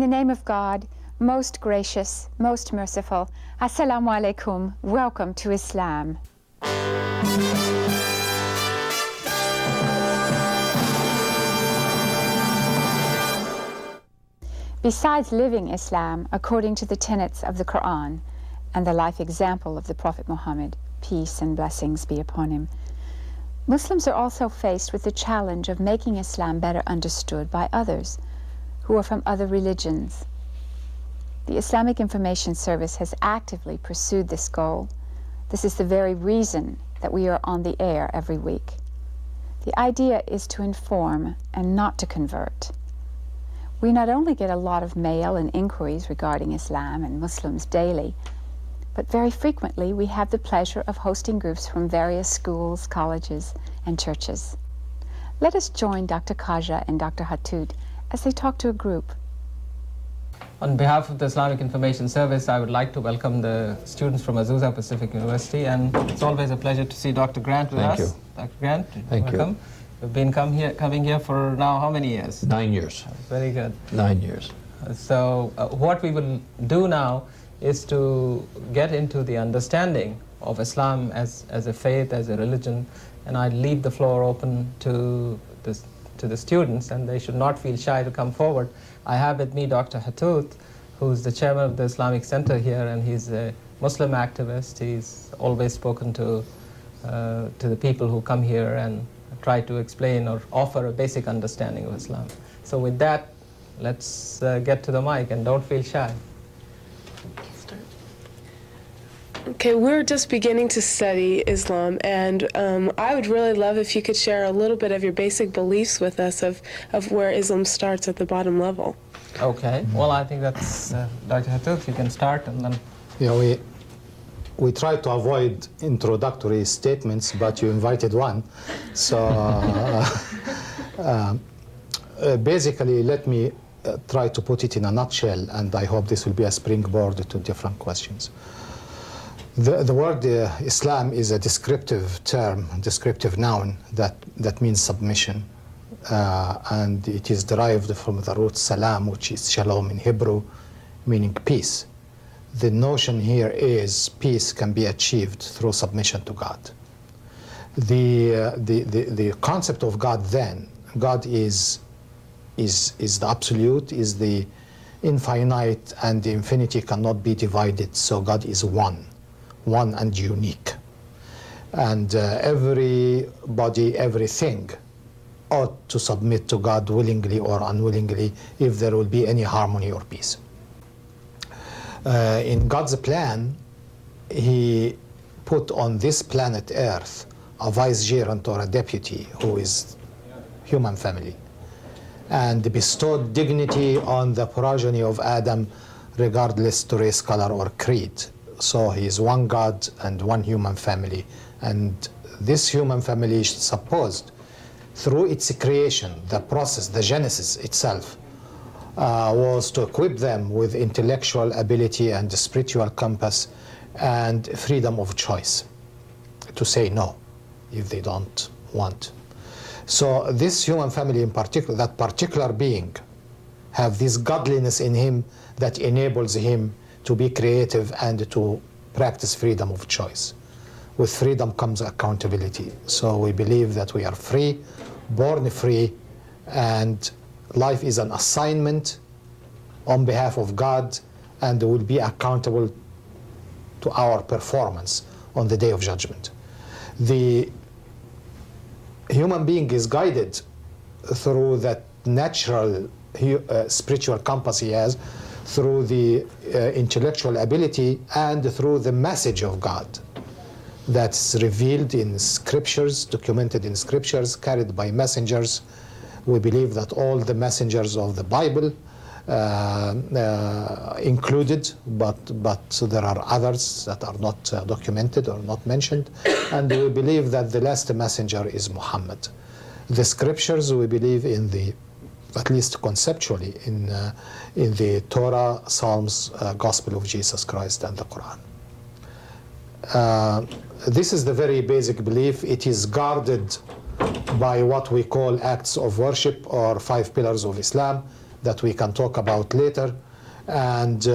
the name of God, most gracious, most merciful, Assalamu alaikum, welcome to Islam. Besides living Islam according to the tenets of the Quran and the life example of the Prophet Muhammad, peace and blessings be upon him, Muslims are also faced with the challenge of making Islam better understood by others who are from other religions. The Islamic Information Service has actively pursued this goal. This is the very reason that we are on the air every week. The idea is to inform and not to convert. We not only get a lot of mail and inquiries regarding Islam and Muslims daily, but very frequently we have the pleasure of hosting groups from various schools, colleges, and churches. Let us join Dr. Kaja and Dr. Hathout as they talk to a group. On behalf of the Islamic Information Service, I would like to welcome the students from Azusa Pacific University, and it's always a pleasure to see Dr. Grant with us. Thank you. Dr. Grant, Thank welcome. you. We've been coming here for now how many years? 9 years. Very good. 9 years. So what we will do now is to get into the understanding of Islam as a faith, as a religion, and I leave the floor open to the students, and they should not feel shy to come forward. I have with me Dr. Hathout, who's the chairman of the Islamic Center here, and he's a Muslim activist. He's always spoken to the people who come here and try to explain or offer a basic understanding of Islam. So with that, let's get to the mic, and don't feel shy. Okay, we're just beginning to study Islam, and I would really love if you could share a little bit of your basic beliefs with us of where Islam starts at the bottom level. Okay, well, I think that's Dr. Hathout, you can start, and then... Yeah, we try to avoid introductory statements, but you invited one. So basically, let me try to put it in a nutshell, and I hope this will be a springboard to different questions. The word Islam is a descriptive term, descriptive noun that means submission, and it is derived from the root salam, which is shalom in Hebrew, meaning peace. The notion here is peace can be achieved through submission to God. The concept of God then, God is the absolute, is the infinite, and the infinity cannot be divided, so God is one and unique. And everybody, everything ought to submit to God willingly or unwillingly if there will be any harmony or peace. In God's plan, He put on this planet Earth a vicegerent or a deputy who is human family, and bestowed dignity on the progeny of Adam regardless to race, color, or creed. So He is one God and one human family, and this human family is supposed, through its creation, the process, the genesis itself, was to equip them with intellectual ability and spiritual compass and freedom of choice to say no if they don't want. So this human family in particular, that particular being, have this godliness in him that enables him to be creative and to practice freedom of choice. With freedom comes accountability. So we believe that we are free, born free, and life is an assignment on behalf of God, and will be accountable to our performance on the day of judgment. The human being is guided through that natural spiritual compass he has, through the intellectual ability, and through the message of God that's revealed in scriptures, documented in scriptures, carried by messengers. We believe that all the messengers of the Bible included, but there are others that are not documented or not mentioned, and we believe that the last messenger is Muhammad. The scriptures, we believe in the, at least conceptually, in the Torah, Psalms, Gospel of Jesus Christ, and the Quran. This is the very basic belief. It is guarded by what we call acts of worship, or 5 pillars of Islam, that we can talk about later, and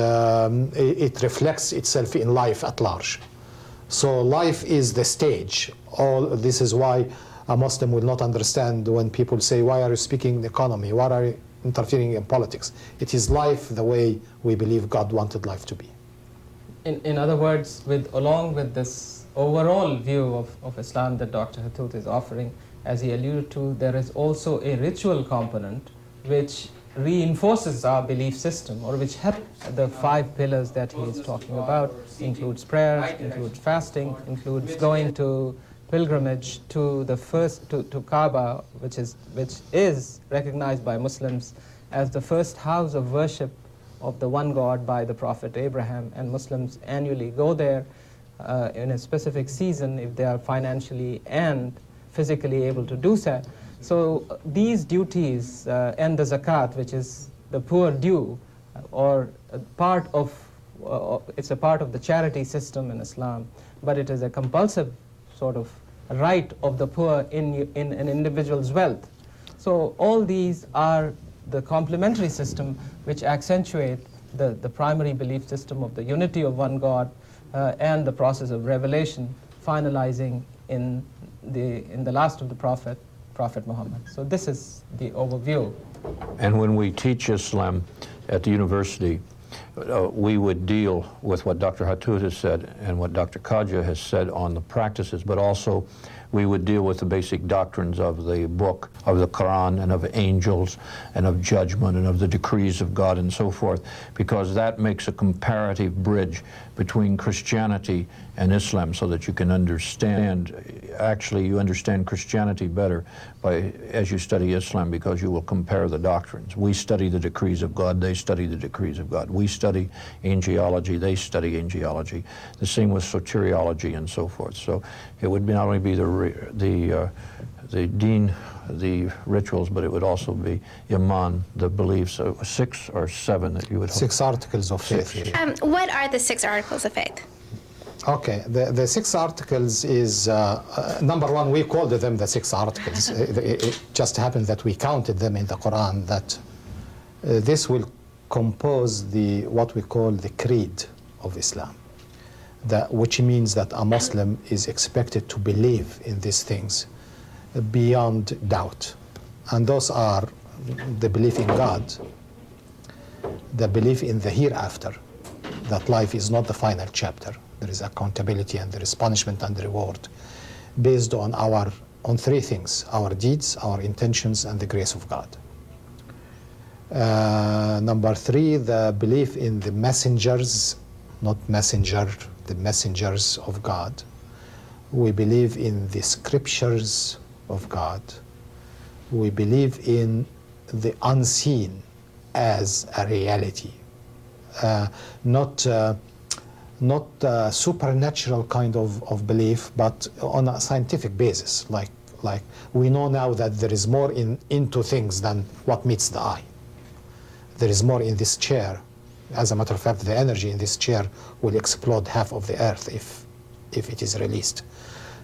it reflects itself in life at large. So life is the stage. This is why a Muslim will not understand when people say, why are you speaking economy? Why are you interfering in politics? It is life the way we believe God wanted life to be. In other words, along with this overall view of Islam that Dr. Hathout is offering, as he alluded to, there is also a ritual component which reinforces our belief system, or which helps the 5 pillars that he is talking about. Includes prayer, includes fasting, includes going to pilgrimage to to Kaaba, which is recognized by Muslims as the first house of worship of the one God by the Prophet Abraham, and Muslims annually go there in a specific season if they are financially and physically able to do so. So these duties and the zakat, which is the poor due, or it's a part of the charity system in Islam, but it is a compulsive sort of right of the poor in an individual's wealth. So all these are the complementary system which accentuate the primary belief system of the unity of one God and the process of revelation finalizing in the last of the Prophet Muhammad. So this is the overview. And when we teach Islam at the university, we would deal with what Dr. Hathout has said and what Dr. Khaja has said on the practices, but also we would deal with the basic doctrines of the book, of the Quran, and of angels, and of judgment, and of the decrees of God, and so forth, because that makes a comparative bridge between Christianity and Islam, so that you can understand, actually you understand Christianity better as you study Islam, because you will compare the doctrines. We study the decrees of God, they study the decrees of God. We study angelology, they study angelology. The same with soteriology and so forth. So it would not only be the deen, the rituals, but it would also be iman, the beliefs. 6 or 7 that you would 6 articles of faith. What are the 6 articles of faith? Okay, the 6 articles is, number 1, we called them the 6 articles. It just happened that we counted them in the Quran, that this will compose what we call the creed of Islam, which means that a Muslim is expected to believe in these things beyond doubt. And those are the belief in God, the belief in the hereafter, that life is not the final chapter. There is accountability and there is punishment and reward based on 3 things: our deeds, our intentions, and the grace of God. Number 3, the belief in the messengers, not messenger, the messengers of God. We believe in the scriptures of God. We believe in the unseen as a reality, not a supernatural kind of belief, but on a scientific basis. Like we know now that there is more into things than what meets the eye. There is more in this chair. As a matter of fact, the energy in this chair will explode half of the earth if it is released.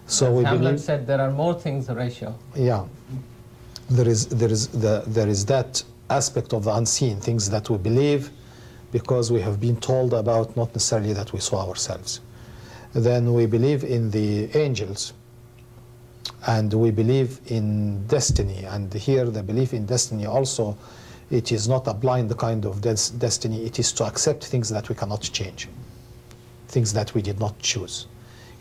So we Hamlet said there are more things, Horatio. Yeah, there is that aspect of the unseen, things that we believe because we have been told about, not necessarily that we saw ourselves. Then we believe in the angels, and we believe in destiny. And here the belief in destiny also, it is not a blind kind of destiny. It is to accept things that we cannot change, things that we did not choose.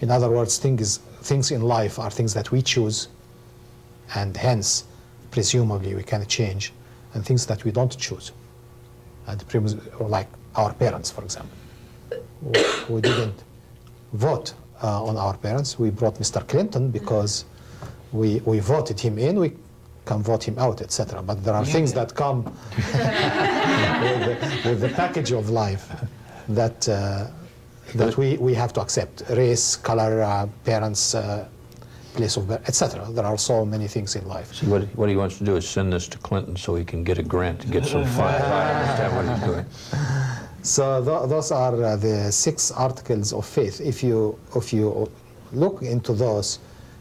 In other words, things in life are things that we choose, and hence, presumably, we can change, and things that we don't choose. And like our parents, for example. We didn't vote on our parents. We brought Mr. Clinton because we voted him in. We can vote him out, etc. But there are things that come with the package of life that we have to accept: race, color, parents, place of birth, etc. There are so many things in life. See, what he wants to do is send this to Clinton so he can get a grant to get some funds. I understand what he's doing. So those are the 6 articles of faith. If you look into those,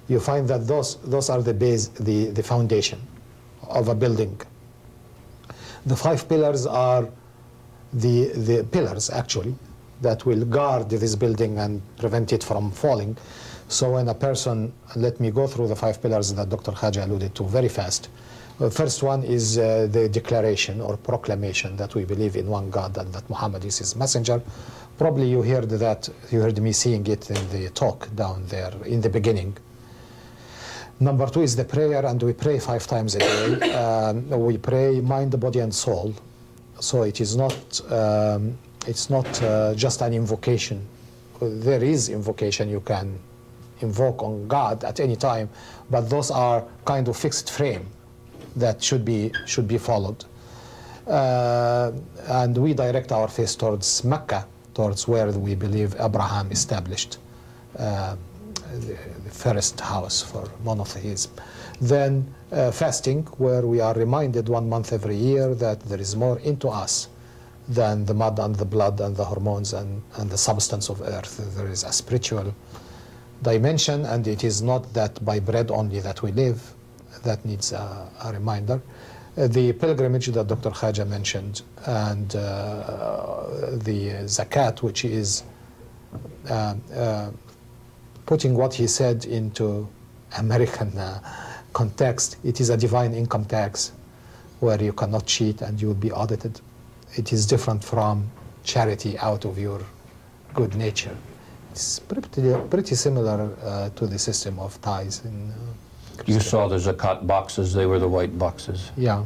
you find that those are the base, the foundation of a building. The 5 pillars are the pillars, actually, that will guard this building and prevent it from falling. So when a person, let me go through the 5 pillars that Dr. Khaja alluded to very fast. The first one is the declaration or proclamation that we believe in one God and that Muhammad is his messenger. Probably you heard that, you heard me saying it in the talk down there in the beginning. Number 2 is the prayer, and we pray 5 times a day. We pray mind, body, and soul. So it is not, it's not just an invocation. There is invocation, you can invoke on God at any time, but those are kind of fixed frame that should be followed. And we direct our face towards Mecca, towards where we believe Abraham established the first house for monotheism. Then fasting, where we are reminded 1 month every year that there is more into us than the mud and the blood and the hormones and the substance of earth. There is a spiritual dimension, and it is not that by bread only that we live. That needs a reminder. The pilgrimage that Dr. Khaja mentioned, and the zakat, which is putting what he said into American context. It is a divine income tax where you cannot cheat and you will be audited. It is different from charity out of your good nature. It's pretty similar to the system of tithes in You saw the zakat boxes, they were the white boxes. Yeah.